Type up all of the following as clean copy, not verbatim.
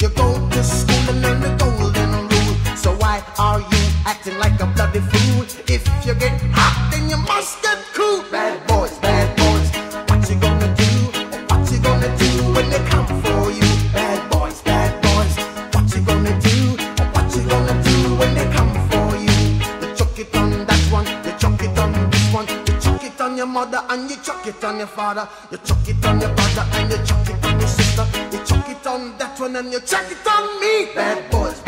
You go to school and learn the golden rule. So why are you acting like a bloody fool? If you get hot, then you must get cool. Bad boys, what you gonna do? What you gonna do when they come for you? Bad boys, what you gonna do? What you gonna do when they come for you? You chuck it on that one, you chuck it on this one, you chuck it on your mother and you chuck it on your father, you chuck it on your brother and you chuck it on your sister, you chuck it on that one and you chuck it on me. Bad boys,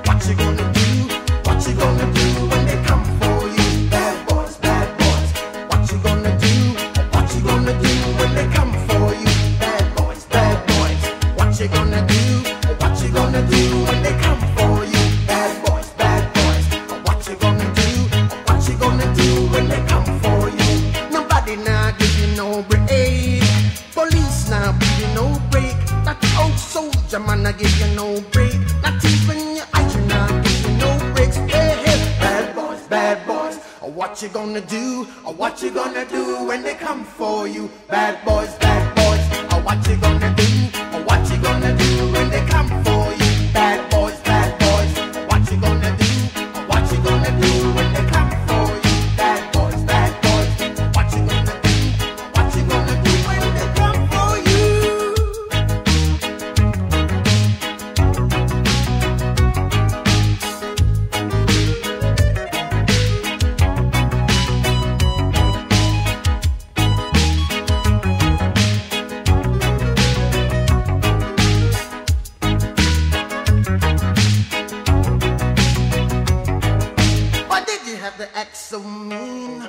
what you gonna do? What you gonna do when they come for you? Bad boys, what you gonna do? What you gonna do when they come for you? Bad boys, what you gonna do? What you gonna do when they come for you? Bad boys, what you gonna do? What you gonna do when they come for you? Nobody now give you no break. Police now give you no break. That old soldier man I give you no break. Not even your eyes now give you no breaks. Hey, bad boys, what you gonna do? What you gonna do when they come for you? Bad boys, what you gonna do? What you gonna do when they come for you? Bad boys, what you gonna do? What you gonna do when they come for you? Bad boys, what you gonna do? What you gonna do when they come for you? Have to act so mean.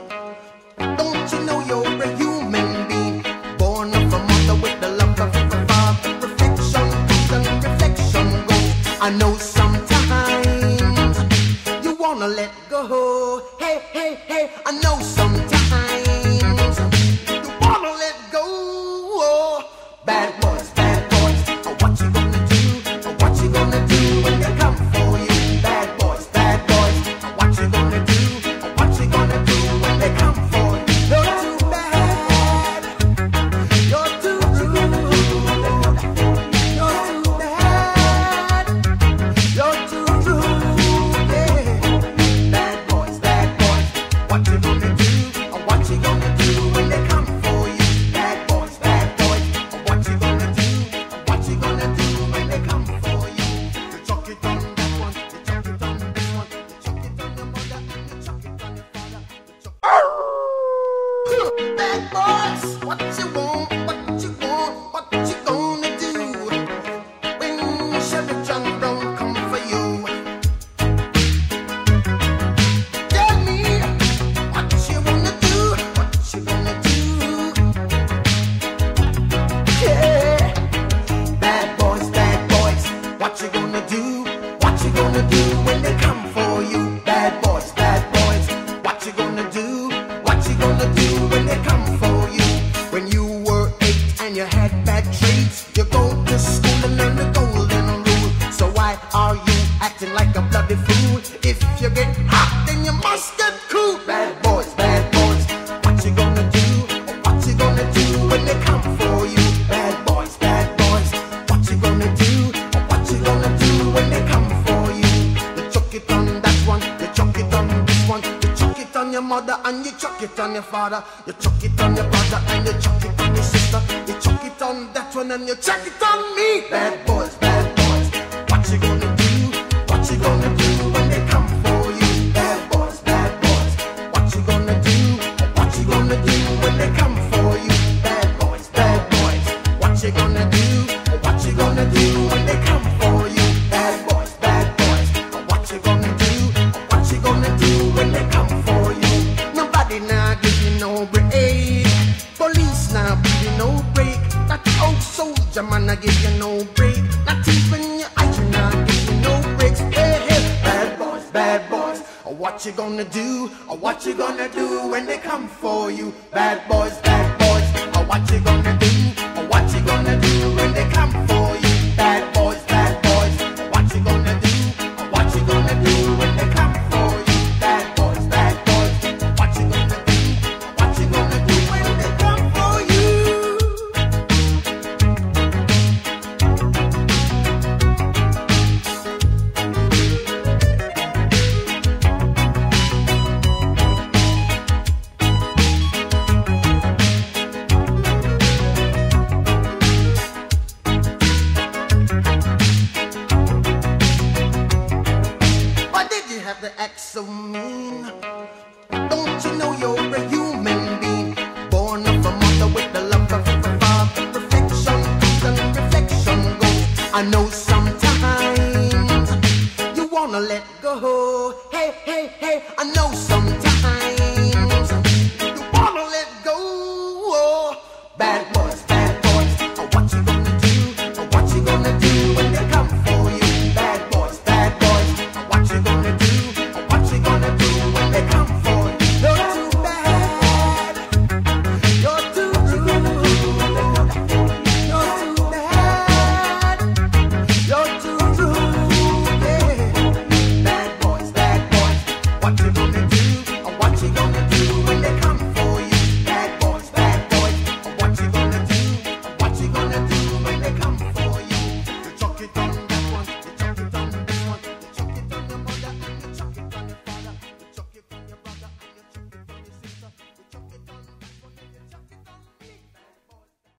Don't you know you're a human being, born of a mother with the love of a father. Perfection comes and reflection goes. I know sometimes you wanna let go. Hey, I know sometimes you wanna let go. Bad boys, what you gonna do? What you gonna do when they come for you? Bad boys, what you gonna do? What you gonna do when they come for you? You're too bad. You're too rude. You're too bad. You're too rude. Yeah. Bad boys, what you gonna do? What you gonna do when they come for you? Bad boys, what you gonna do? What you gonna do when they come for you? You chuck it on that one, you chuck it on this one, you chuck it on your mother and you chuck it on your father. Bad boys, what you want? What you gonna do when Sheriff John Brown come for you? Tell me what you wanna do. What you gonna do? Yeah. Bad boys, what you gonna do? What you gonna do when they come for you? Bad boys, what you gonna do? What you gonna do when they come for you? When you were 8 and you had bad traits, you go to school and learn the golden rule. So why are you acting like a bloody fool? If you get hot, then you must get cool. Bad boys, what you gonna do? What you gonna do when they come for you? Bad boys, what you gonna do? What you gonna do when they come for you? You chuck it on that one, you chuck it on this one, you chuck it on your mother and you chuck it on your father, you chuck it on your brother and you chuck it on your sister, you chuck it on that one and you chuck it on me. Bad boys, what you gonna do? What you gonna do when they come for you? Bad boys, what you gonna do? What you gonna do when they come for you? Bad boys, what you gonna do? What you gonna do when they come for you? Bad boys, what you gonna do? What you gonna do when they come for you? Nobody now give you no break. Police now give you no break. That old soldier man I give you no break. Not even your eyes now give you no breaks. Hey, bad boys, what you gonna do? What you gonna do when they come for you? Bad boys, what you gonna do? What you gonna do when they come for you? Bad boys, what you gonna do? What you gonna do when they come for you? Bad boys, what you gonna do? What you gonna do when they come for you? to act so mean. Don't you know you're a human being, born of a mother with the love of a father. Reflection comes and reflection goes. I know sometimes you wanna let go. Hey, hey, hey, I know sometimes